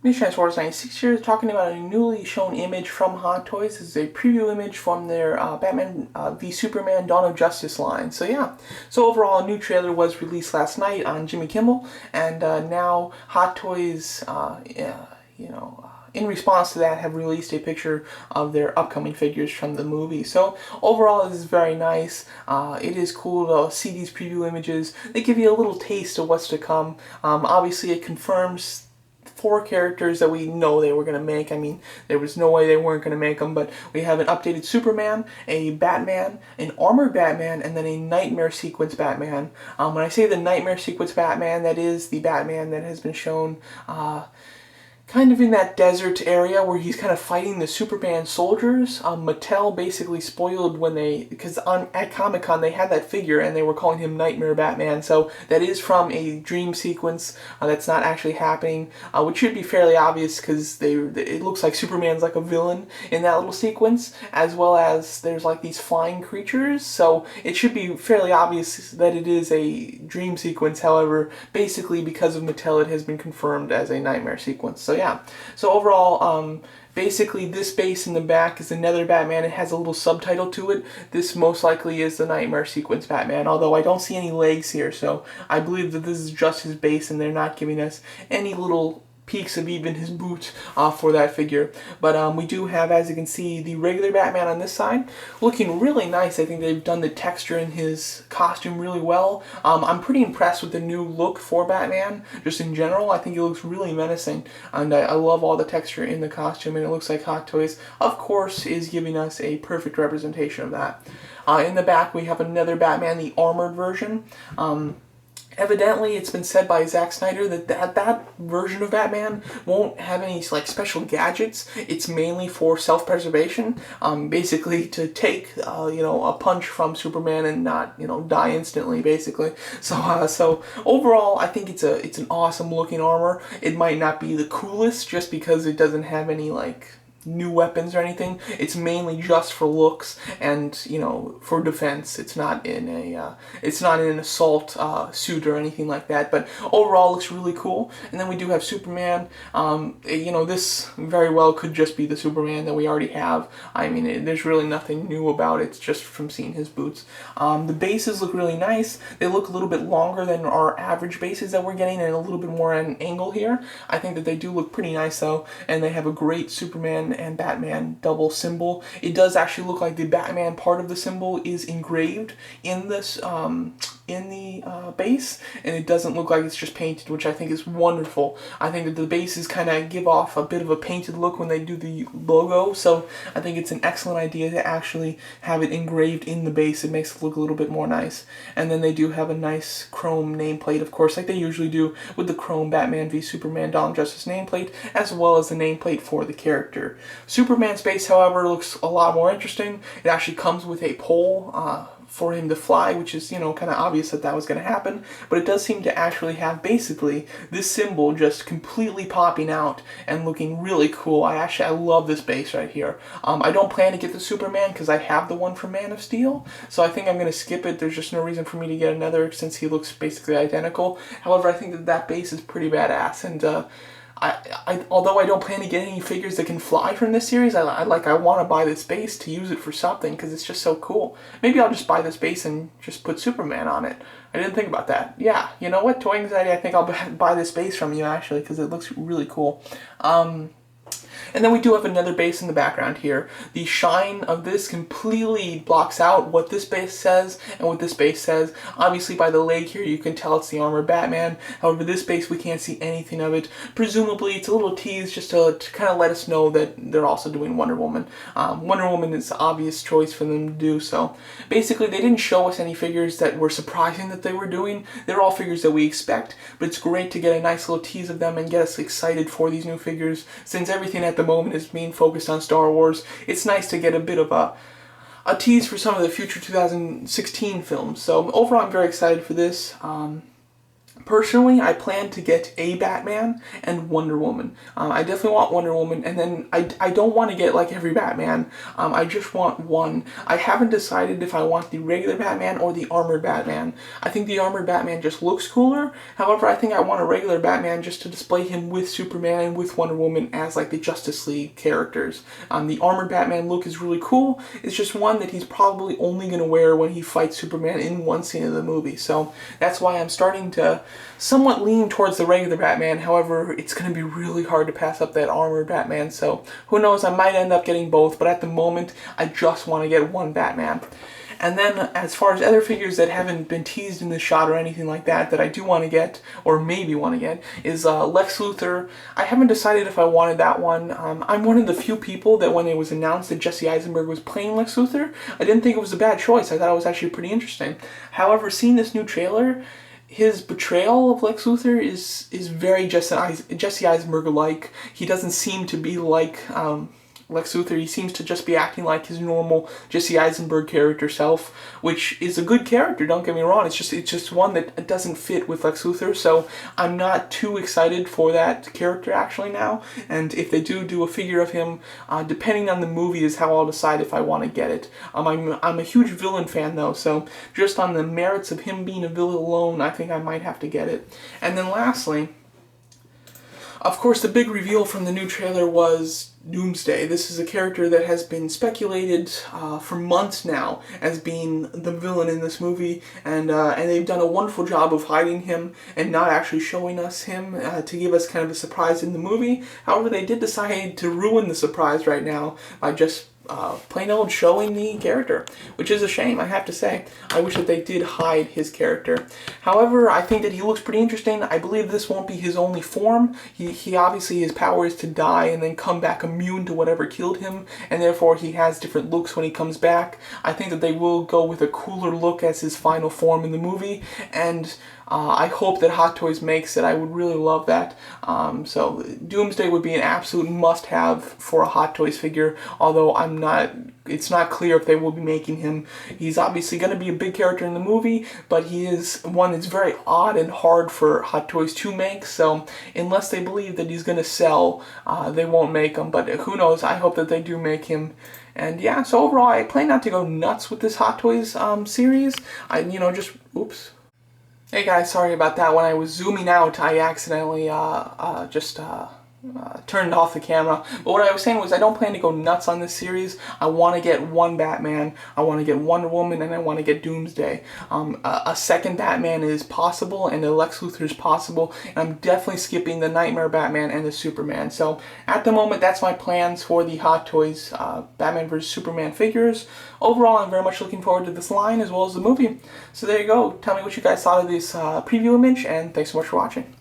New Transformers 96 here is talking about a newly shown image from Hot Toys. This is a preview image from their Batman v Superman Dawn of Justice line. So yeah, so overall a new trailer was released last night on Jimmy Kimmel, and now Hot Toys, in response to that, have released a picture of their upcoming figures from the movie. So overall, this is very nice. It is cool to see these preview images. They give you a little taste of what's to come. Obviously, it confirms four characters that we know they were going to make. I mean, there was no way they weren't going to make them, but we have an updated Superman, a Batman, an armored Batman, and then a Nightmare Sequence Batman. When I say the Nightmare Sequence Batman, that is the Batman that has been shown kind of in that desert area where he's kind of fighting the Superman soldiers. Mattel basically spoiled when because at Comic-Con they had that figure and they were calling him Nightmare Batman, so that is from a dream sequence that's not actually happening, which should be fairly obvious because it looks like Superman's like a villain in that little sequence, as well as there's like these flying creatures, so it should be fairly obvious that it is a dream sequence. However, basically because of Mattel, it has been confirmed as a Nightmare sequence. So yeah, so overall, basically this base in the back is another Batman. It has a little subtitle to it. This most likely is the Nightmare Sequence Batman, although I don't see any legs here, so I believe that this is just his base and they're not giving us any little peaks of even his boots for that figure. But we do have, as you can see, the regular Batman on this side, looking really nice. I think they've done the texture in his costume really well. I'm pretty impressed with the new look for Batman, just in general. I think he looks really menacing, and I love all the texture in the costume, and it looks like Hot Toys, of course, is giving us a perfect representation of that. In the back, we have another Batman, the armored version. Evidently, it's been said by Zack Snyder that version of Batman won't have any like special gadgets. It's mainly for self-preservation, basically to take a punch from Superman and not die instantly, basically. So overall, I think it's an awesome looking armor. It might not be the coolest just because it doesn't have any like new weapons or anything. It's mainly just for looks and for defense. It's not in an assault suit or anything like that. But overall, looks really cool. And then we do have Superman. This very well could just be the Superman that we already have. I mean, there's really nothing new about it. It's just from seeing his boots. The bases look really nice. They look a little bit longer than our average bases that we're getting, and a little bit more at an angle here. I think that they do look pretty nice though, and they have a great Superman and Batman double symbol. It does actually look like the Batman part of the symbol is engraved in this in the base, and it doesn't look like it's just painted, which I think is wonderful. I think that the bases kind of give off a bit of a painted look when they do the logo, so I think it's an excellent idea to actually have it engraved in the base. It makes it look a little bit more nice. And then they do have a nice chrome nameplate, of course, like they usually do with the chrome Batman v Superman Dawn of Justice nameplate, as well as the nameplate for the character. Superman's base, however, looks a lot more interesting. It actually comes with a pole for him to fly, which is, kind of obvious that was going to happen, but it does seem to actually have basically this symbol just completely popping out and looking really cool. I love this base right here. I don't plan to get the Superman because I have the one from Man of Steel, so I think I'm going to skip it. There's just no reason for me to get another since he looks basically identical. However, I think that base is pretty badass, and although I don't plan to get any figures that can fly from this series, I want to buy this base to use it for something because it's just so cool. Maybe I'll just buy this base and just put Superman on it. I didn't think about that. Yeah, you know what, Toy Anxiety, I think I'll buy this base from you actually because it looks really cool. And then we do have another base in the background here. The shine of this completely blocks out what this base says and what this base says. Obviously by the leg here you can tell it's the armored Batman. However, this base we can't see anything of it. Presumably it's a little tease just to kind of let us know that they're also doing Wonder Woman. Wonder Woman is the obvious choice for them to do, so basically they didn't show us any figures that were surprising that they were doing. They're all figures that we expect, but it's great to get a nice little tease of them and get us excited for these new figures. Since everything at the moment is being focused on Star Wars, it's nice to get a bit of a tease for some of the future 2016 films. So overall, I'm very excited for this. Personally, I plan to get a Batman and Wonder Woman. I definitely want Wonder Woman, and then I don't want to get like every Batman. I just want one. I haven't decided if I want the regular Batman or the armored Batman. I think the armored Batman just looks cooler. However, I think I want a regular Batman just to display him with Superman and with Wonder Woman as like the Justice League characters. The armored Batman look is really cool. It's just one that he's probably only going to wear when he fights Superman in one scene of the movie. So that's why I'm starting to somewhat lean towards the regular Batman. However, it's going to be really hard to pass up that armored Batman, so who knows, I might end up getting both, but at the moment, I just want to get one Batman. And then, as far as other figures that haven't been teased in this shot or anything like that, that I do want to get, or maybe want to get, is Lex Luthor. I haven't decided if I wanted that one. I'm one of the few people that when it was announced that Jesse Eisenberg was playing Lex Luthor, I didn't think it was a bad choice. I thought it was actually pretty interesting. However, seeing this new trailer, his portrayal of Lex Luthor is very Jesse Eisenberg-like. He doesn't seem to be like Lex Luthor. He seems to just be acting like his normal Jesse Eisenberg character self, which is a good character, don't get me wrong. It's just one that doesn't fit with Lex Luthor, so I'm not too excited for that character actually now. And if they do a figure of him, depending on the movie is how I'll decide if I want to get it. I'm a huge villain fan though, so just on the merits of him being a villain alone, I think I might have to get it. And then lastly, of course, the big reveal from the new trailer was Doomsday. This is a character that has been speculated for months now as being the villain in this movie, and they've done a wonderful job of hiding him and not actually showing us him to give us kind of a surprise in the movie. However, they did decide to ruin the surprise right now by just plain old showing the character, which is a shame, I have to say. I wish that they did hide his character. However, I think that he looks pretty interesting. I believe this won't be his only form. He obviously, his power is to die and then come back immune to whatever killed him, and therefore he has different looks when he comes back. I think that they will go with a cooler look as his final form in the movie, and I hope that Hot Toys makes it. I would really love that. So Doomsday would be an absolute must-have for a Hot Toys figure, although it's not clear if they will be making him. He's obviously going to be a big character in the movie, but he is one that's very odd and hard for Hot Toys to make, so unless they believe that he's going to sell, they won't make him, but who knows, I hope that they do make him. And yeah, so overall, I plan not to go nuts with this Hot Toys series. Oops. Hey guys, sorry about that. When I was zooming out, I accidentally turned off the camera. But what I was saying was I don't plan to go nuts on this series. I want to get one Batman, I want to get Wonder Woman, and I want to get Doomsday. A second Batman is possible, and the Lex Luthor is possible, and I'm definitely skipping the Nightmare Batman and the Superman. So at the moment, that's my plans for the Hot Toys Batman vs. Superman figures. Overall, I'm very much looking forward to this line as well as the movie. So there you go. Tell me what you guys thought of this preview image, and thanks so much for watching.